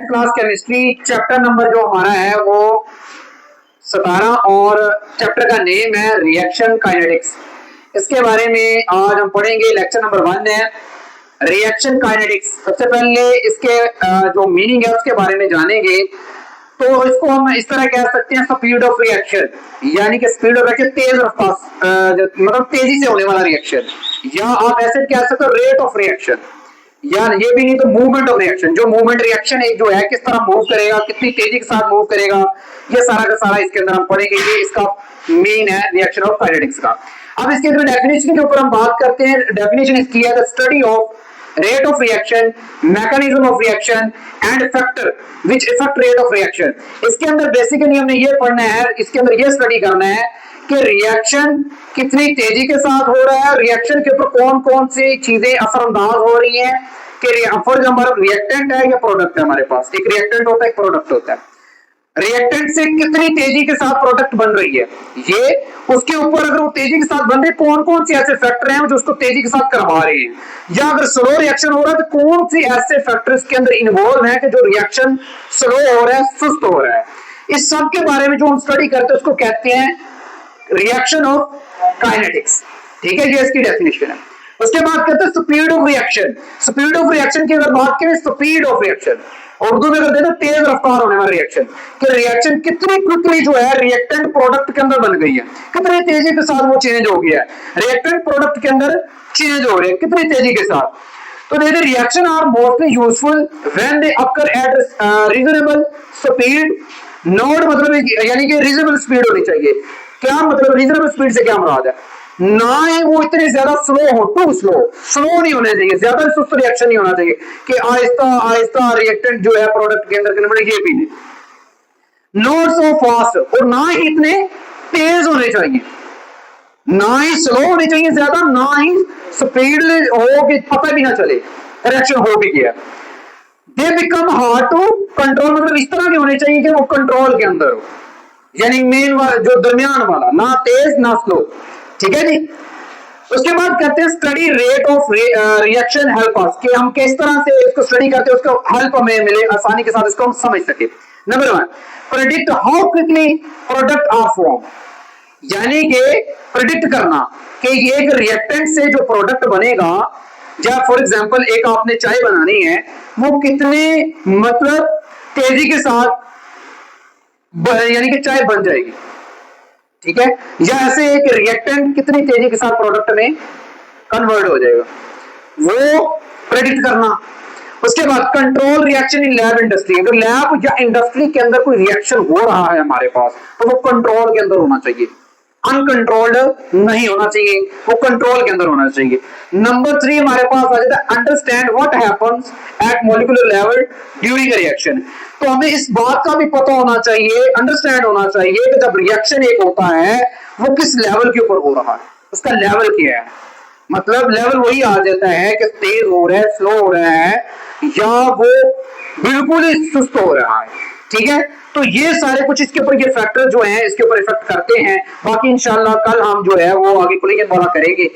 Class chemistry chapter number जो हमारा है वो 17 और चैप्टर का नेम है रिएक्शन काइनेटिक्स। इसके बारे में आज हम पढ़ेंगे। लेक्चर नंबर 1 है रिएक्शन काइनेटिक्स। सबसे पहले इसके जो मीनिंग है उसके बारे में जानेंगे। तो इसको हम इस तरह कह सकते हैं स्पीड ऑफ रिएक्शन, यानी कि स्पीड ऑफ रिएक्शन तेज रफ्तार, मतलब तेजी से होने वाला रिएक्शन, या आप ऐसे कह सकते हो रेट ऑफ रिएक्शन, या ये भी नहीं तो मूवमेंट ऑफ रिएक्शन। जो मूवमेंट रिएक्शन है जो है किस तरह मूव करेगा, कितनी तेजी के साथ मूव करेगा, ये सारा का सारा इसके अंदर हम पढ़ेंगे। ये इसका मेन है रिएक्शन ऑफ काइनेटिक्स का। अब इसके अंदर डेफिनेशन के ऊपर हम बात करते हैं। डेफिनेशन इसकी है the study of rate of reaction, mechanism of reaction and factor which affect rate of reaction। इसके अंदर बेसिकली हमने ये पढ़ना है, इसके अंदर ये स्टडी करना है कि रिएक्शन कितनी तेजी के साथ हो रहा है, रिएक्शन के ऊपर कौन कौन सी चीजें असरअंदाज हो रही हैं। कि फॉर एग्जांपल रिएक्टेंट है या प्रोडक्ट है, हमारे पास एक रिएक्टेंट होता है एक प्रोडक्ट होता है। रिएक्टेंट से कितनी तेजी के साथ प्रोडक्ट बन रही है, ये उसके ऊपर अगर वो तेजी के साथ बन रही है कौन कौन से ऐसे फैक्टर हैं जो उसको तेजी के साथ करवा रहे हैं, या अगर स्लो रिएक्शन हो रहा है तो कौन सी ऐसे फैक्टर्स के अंदर इन्वॉल्व हैं कि जो रिएक्शन स्लो हो रहा है, सुस्त हो रहा है। इस सब के बारे में जो हम स्टडी करते हैं उसको कहते हैं रिएक्शन ऑफ काइनेटिक्स। ठीक है, ये इसकी डेफिनेशन है। उसके बाद कहते हैं speed of reaction. Speed of reaction की अगर बात करें, स्पीड ऑफ रिएक्शन उर्दू में करते हैं तेज रफ्तार होने वाला रिएक्शन, कि रिएक्शन कितनी क्विकली जो है रिएक्टेंट प्रोडक्ट के अंदर बन गई है, कितनी तेजी के साथ वो चेंज हो गया है, रिएक्टेंट प्रोडक्ट के अंदर चेंज हो रहे हैं कितनी तेजी के साथ। तो देखिए reaction are mostly useful when they occur at reasonable speed. Note मतलब यानी कि रीजनेबल स्पीड होनी चाहिए। क्या मतलब रीजनेबल स्पीड से क्या मुराद है, ना ही वो इतने ज्यादा स्लो हो, टू स्लो नहीं होने चाहिए, ज्यादा सुस्त रिएक्शन नहीं होना चाहिए कि आहिस्ता आहिस्ता रिएक्टेंट जो है प्रोडक्ट के अंदर कन्वर्ट, ये भी नहीं। नॉट सो फास्ट, और ना ही इतने तेज होने चाहिए, ना ही स्लो होने चाहिए ज्यादा, ना ही स्पीड हो कि पता भी ना चले रिएक्शन हो भी गया। They become hard to control, मतलब इस तरह के होने चाहिए कि वो कंट्रोल के अंदर हो, यानी मेन जो दरमियान वाला, ना तेज ना स्लो। ठीक है जी। उसके बाद कहते हैं study rate of reaction help us, कि हम किस तरह से इसको स्टडी करते हैं, उसको हेल्प हमें मिले आसानी के साथ, इसको हम समझ सके। Number 1, predict how quickly product are form, यानी कि प्रेडिक्ट करना कि ये एक रिएक्टेंट से जो प्रोडक्ट बनेगा, या फॉर एग्जांपल एक आपने चाय बनानी है, वो कितने मतलब तेजी के साथ यानी कि चाय बन जाएगी। ठीक है, या ऐसे एक रिएक्टेंट कितनी तेजी के साथ प्रोडक्ट में कन्वर्ट हो जाएगा, वो प्रेडिक्ट करना। उसके बाद control reaction in lab industry, अगर लैब या इंडस्ट्री के अंदर कोई रिएक्शन हो रहा है हमारे पास तो वो कंट्रोल के अंदर होना चाहिए, अनकंट्रोल्ड नहीं होना चाहिए, वो कंट्रोल के अंदर होना चाहिए। नंबर 3 हमारे पास आ जाता है understand what happens at molecular level during a reaction. तो हमें इस बात का भी पता होना चाहिए, अंडरस्टैंड होना चाहिए कि जब रिएक्शन एक होता है वो किस लेवल के ऊपर हो रहा है, उसका लेवल क्या है। मतलब लेवल वही आ जाता है कि तेज हो रहा है, स्लो हो रहा है, या वो बिल्कुल ही सुस्त हो रहा है। ठीक है, तो ये सारे कुछ इसके ऊपर ये फैक्टर जो हैं इसके ऊपर इफेक्ट करते हैं। बाकी इंशाल्लाह कल हम जो है वो आगे क्लियर वाला करेंगे।